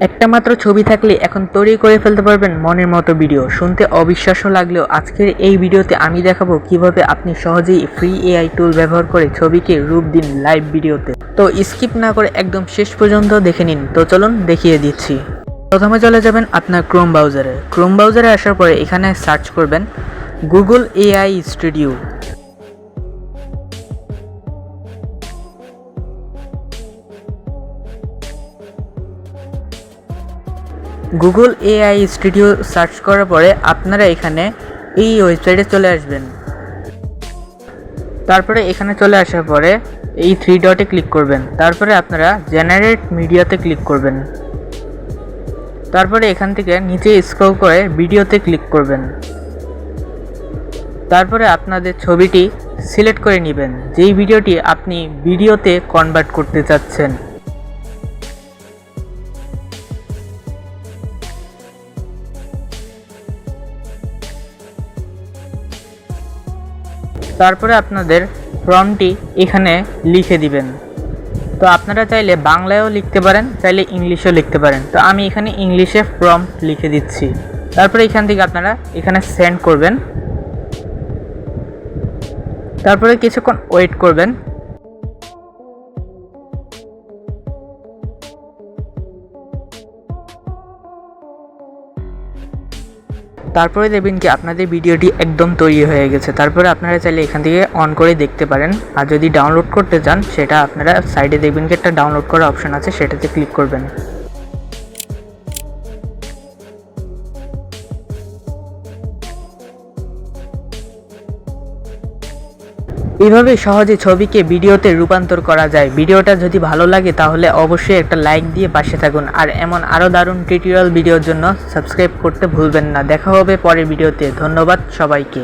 একটা মাত্র ছবি থাকলে এখন তৈরি করে ফেলতে পারবেন মনের মতো ভিডিও। শুনতে অবিশ্বাস্য লাগলেও আজকের এই ভিডিওতে আমি দেখাবো কিভাবে আপনি সহজেই ফ্রি এআই টুল ব্যবহার করে ছবিকে রূপ দিন লাইভ ভিডিওতে। তো স্কিপ না করে একদম শেষ পর্যন্ত দেখে নিন। তো চলুন দেখিয়ে দিচ্ছি। প্রথমে চলে যাবেন আপনার ক্রোম ব্রাউজারে। ক্রোম ব্রাউজারে আসার পরে এখানে সার্চ করবেন Google AI studio. Google AI studio search করার পরে আপনারা এখানে এই ওয়েবসাইটে চলে আসবেন। তারপরে এখানে চলে আসার পরে এই থ্রি ডটে ক্লিক করবেন। তারপরে আপনারা জেনারেট মিডিয়াতে ক্লিক করবেন। তারপরে এখান থেকে নিচে স্ক্রল করে ভিডিওতে ক্লিক করবেন। তারপরে আপনাদের ছবিটি সিলেক্ট করে নেবেন, যেই ভিডিওটি আপনি ভিডিওতে কনভার্ট করতে চাচ্ছেন। তারপরে আপনাদের প্রম্পটটি এখানে লিখে দিবেন। তো আপনারা চাইলে বাংলায়ও লিখতে পারেন, চাইলে ইংলিশেও লিখতে পারেন। তো আমি এখানে ইংলিশে প্রম্পট লিখে দিচ্ছি। তারপরে এখান থেকে আপনারা এখানে সেন্ড করবেন। তারপরে কিছুক্ষণ ওয়েট করবেন। তারপরে দেখবেন কি আপনাদের ভিডিওটি একদম তৈরি হয়ে গেছে। তারপরে আপনারা চাইলে এখান থেকে অন করে দেখতে পারেন। আর যদি ডাউনলোড করতে চান সেটা আপনারা সাইডে দেখবেন কি একটা ডাউনলোড করার অপশন আছে, সেটাতে ক্লিক করবেন। এইভাবে সহজে ছবিকে ভিডিওতে রূপান্তর করা যায়। ভিডিওটা যদি ভালো লাগে তাহলে অবশ্যই একটা লাইক দিয়ে পাশে থাকুন। আর এমন আরও দারুণ টিউটোরিয়াল ভিডিওর জন্য সাবস্ক্রাইব করতে ভুলবেন না। দেখা হবে পরের ভিডিওতে। ধন্যবাদ সবাইকে।